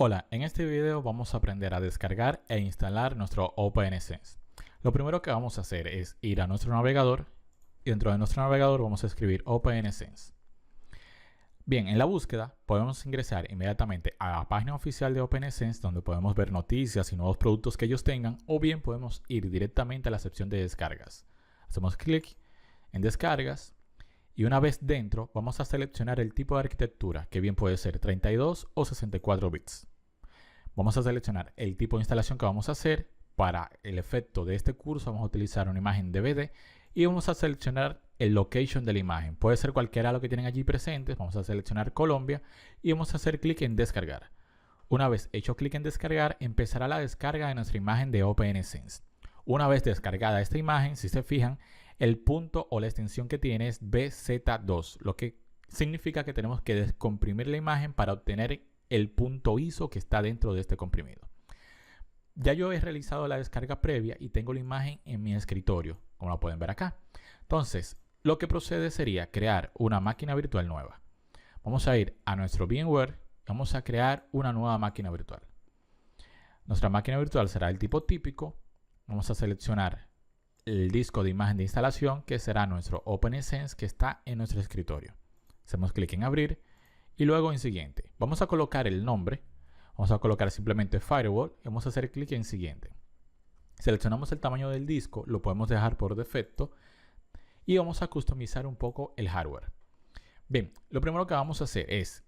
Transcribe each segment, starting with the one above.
Hola, en este video vamos a aprender a descargar e instalar nuestro OpenSense. Lo primero que vamos a hacer es ir a nuestro navegador y dentro de nuestro navegador vamos a escribir OpenSense. Bien, en la búsqueda podemos ingresar inmediatamente a la página oficial de OpenSense donde podemos ver noticias y nuevos productos que ellos tengan, o bien podemos ir directamente a la sección de descargas. Hacemos clic en descargas y una vez dentro vamos a seleccionar el tipo de arquitectura, que bien puede ser 32 o 64 bits. Vamos a seleccionar el tipo de instalación que vamos a hacer. Para el efecto de este curso vamos a utilizar una imagen DVD y vamos a seleccionar el location de la imagen. Puede ser cualquiera de lo que tienen allí presentes. Vamos a seleccionar Colombia y vamos a hacer clic en descargar. Una vez hecho clic en descargar, empezará la descarga de nuestra imagen de OpenSense. Una vez descargada esta imagen, si se fijan, el punto o la extensión que tiene es BZ2, lo que significa que tenemos que descomprimir la imagen para obtener el punto ISO que está dentro de este comprimido. Ya yo he realizado la descarga previa y tengo la imagen en mi escritorio, como la pueden ver acá. Entonces, lo que procede sería crear una máquina virtual nueva. Vamos a ir a nuestro VMware y vamos a crear una nueva máquina virtual. Nuestra máquina virtual será del tipo típico. Vamos a seleccionar el disco de imagen de instalación, que será nuestro OpenSense, que está en nuestro escritorio. Hacemos clic en abrir y luego en siguiente. Vamos a colocar el nombre. Vamos a colocar simplemente Firewall y vamos a hacer clic en siguiente. Seleccionamos el tamaño del disco, lo podemos dejar por defecto y vamos a customizar un poco el hardware. Bien, lo primero que vamos a hacer es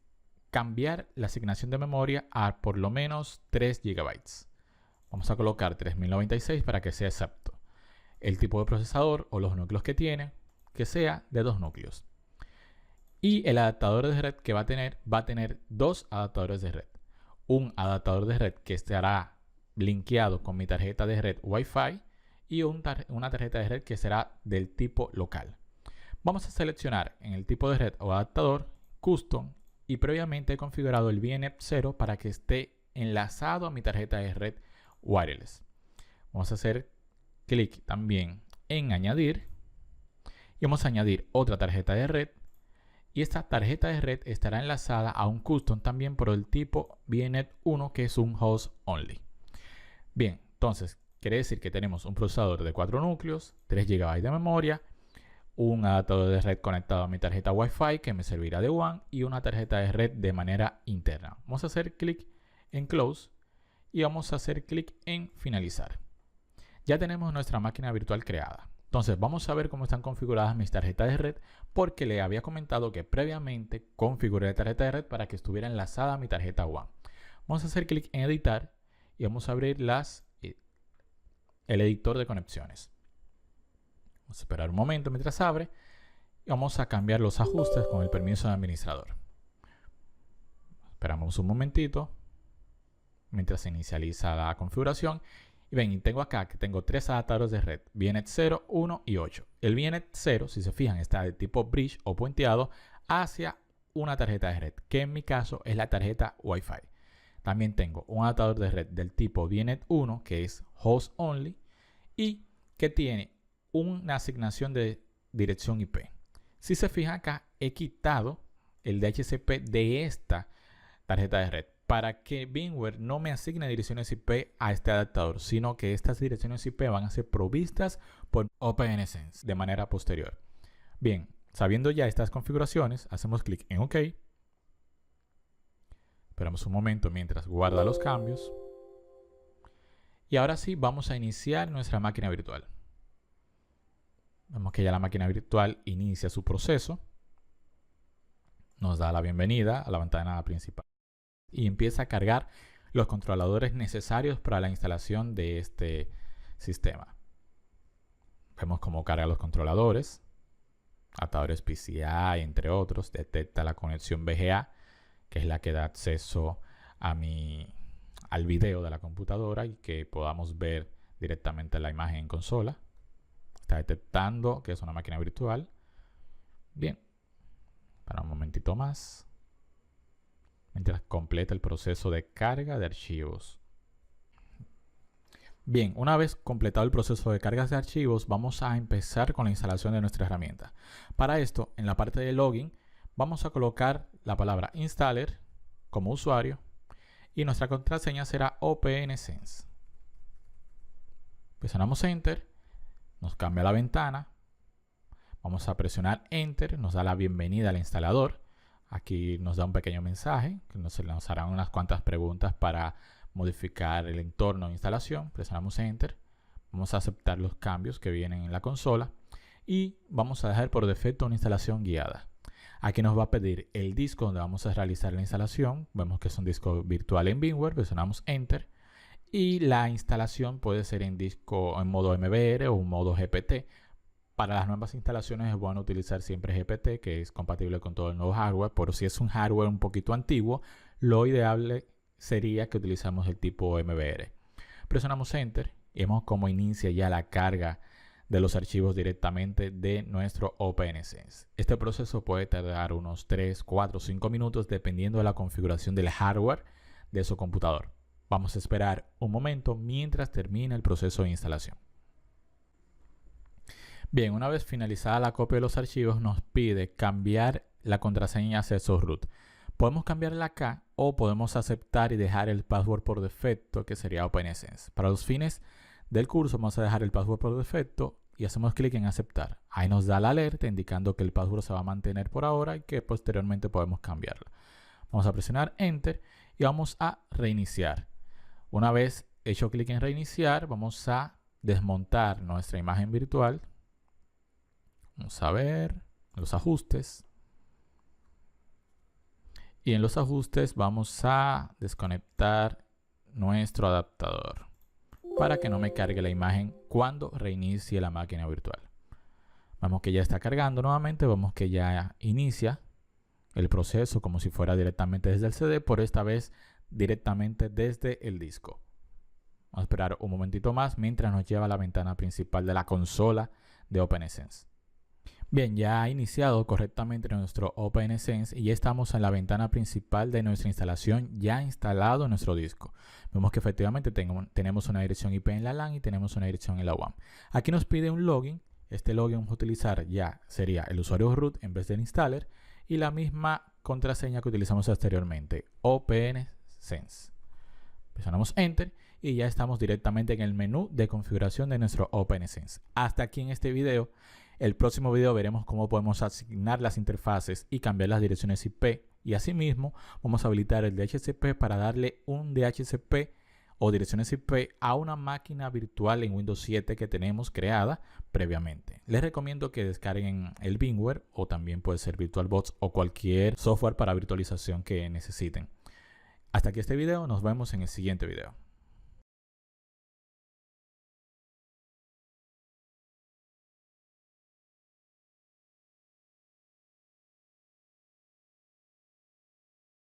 cambiar la asignación de memoria a por lo menos 3 GB. Vamos a colocar 3096 para que sea exacto. El tipo de procesador o los núcleos que tiene, que sea de 2 núcleos. Y el adaptador de red que va a tener 2 adaptadores de red. Un adaptador de red que estará linkeado con mi tarjeta de red Wi-Fi y una tarjeta de red que será del tipo local. Vamos a seleccionar en el tipo de red o adaptador Custom y previamente he configurado el VNF 0 para que esté enlazado a mi tarjeta de red wireless. Vamos a hacer clic también en añadir y vamos a añadir otra tarjeta de red. Y esta tarjeta de red estará enlazada a un custom también por el tipo VNet 1, que es un host only. Bien, entonces quiere decir que tenemos un procesador de 4 núcleos, 3 GB de memoria, un adaptador de red conectado a mi tarjeta Wi-Fi que me servirá de WAN y una tarjeta de red de manera interna. Vamos a hacer clic en Close y vamos a hacer clic en Finalizar. Ya tenemos nuestra máquina virtual creada. Entonces vamos a ver cómo están configuradas mis tarjetas de red, porque le había comentado que previamente configuré la tarjeta de red para que estuviera enlazada a mi tarjeta WAN. Vamos a hacer clic en editar y vamos a abrir el editor de conexiones. Vamos a esperar un momento mientras abre y vamos a cambiar los ajustes con el permiso de administrador. Esperamos un momentito mientras se inicializa la configuración. Y ven, tengo acá que tengo 3 adaptadores de red, VNet 0, 1 y 8. El VNet 0, si se fijan, está de tipo bridge o puenteado hacia una tarjeta de red, que en mi caso es la tarjeta Wi-Fi. También tengo un adaptador de red del tipo VNet 1, que es host only, y que tiene una asignación de dirección IP. Si se fijan acá, he quitado el DHCP de esta tarjeta de red, para que VMware no me asigne direcciones IP a este adaptador, sino que estas direcciones IP van a ser provistas por OpenSense de manera posterior. Bien, sabiendo ya estas configuraciones, hacemos clic en OK. Esperamos un momento mientras guarda los cambios. Y ahora sí, vamos a iniciar nuestra máquina virtual. Vemos que ya la máquina virtual inicia su proceso. Nos da la bienvenida a la ventana principal y empieza a cargar los controladores necesarios para la instalación de este sistema. Vemos cómo carga los controladores, adaptadores PCI, entre otros. Detecta la conexión VGA, que es la que da acceso al video de la computadora y que podamos ver directamente la imagen en consola. Está detectando que es una máquina virtual. Bien, para un momentito más mientras completa el proceso de carga de archivos. Bien, una vez completado el proceso de cargas de archivos, vamos a empezar con la instalación de nuestra herramienta. Para esto, en la parte de login, vamos a colocar la palabra installer como usuario y nuestra contraseña será OpenSense. Presionamos Enter, nos cambia la ventana, vamos a presionar Enter, nos da la bienvenida al instalador. Aquí nos da un pequeño mensaje que nos harán unas cuantas preguntas para modificar el entorno de instalación. Presionamos Enter, vamos a aceptar los cambios que vienen en la consola y vamos a dejar por defecto una instalación guiada. Aquí nos va a pedir el disco donde vamos a realizar la instalación. Vemos que es un disco virtual en VMware, presionamos Enter y la instalación puede ser en disco en modo MBR o en modo GPT. Para las nuevas instalaciones es bueno utilizar siempre GPT, que es compatible con todo el nuevo hardware, pero si es un hardware un poquito antiguo, lo ideal sería que utilizamos el tipo MBR. Presionamos Enter y vemos cómo inicia ya la carga de los archivos directamente de nuestro OpenSense. Este proceso puede tardar unos 3, 4, 5 minutos dependiendo de la configuración del hardware de su computador. Vamos a esperar un momento mientras termina el proceso de instalación. Bien, una vez finalizada la copia de los archivos, nos pide cambiar la contraseña acceso root. Podemos cambiarla acá o podemos aceptar y dejar el password por defecto, que sería OpenSense. Para los fines del curso vamos a dejar el password por defecto y hacemos clic en aceptar. Ahí nos da la alerta indicando que el password se va a mantener por ahora y que posteriormente podemos cambiarlo. Vamos a presionar Enter y vamos a reiniciar. Una vez hecho clic en reiniciar, vamos a desmontar nuestra imagen virtual. Vamos a ver los ajustes. Y en los ajustes vamos a desconectar nuestro adaptador para que no me cargue la imagen cuando reinicie la máquina virtual. Vemos que ya está cargando nuevamente. Vemos que ya inicia el proceso como si fuera directamente desde el CD, por esta vez directamente desde el disco. Vamos a esperar un momentito más mientras nos lleva a la ventana principal de la consola de OpenSense. Bien, ya ha iniciado correctamente nuestro OpenSense y ya estamos en la ventana principal de nuestra instalación, ya instalado en nuestro disco. Vemos que efectivamente tenemos una dirección IP en la LAN y tenemos una dirección en la WAN. Aquí nos pide un login. Este login vamos a utilizar ya sería el usuario root en vez del installer y la misma contraseña que utilizamos anteriormente, OpenSense. Presionamos Enter y ya estamos directamente en el menú de configuración de nuestro OpenSense. Hasta aquí en este video. El próximo video veremos cómo podemos asignar las interfaces y cambiar las direcciones IP y asimismo vamos a habilitar el DHCP para darle un DHCP o direcciones IP a una máquina virtual en Windows 7 que tenemos creada previamente. Les recomiendo que descarguen el VMware o también puede ser VirtualBox o cualquier software para virtualización que necesiten. Hasta aquí este video, nos vemos en el siguiente video.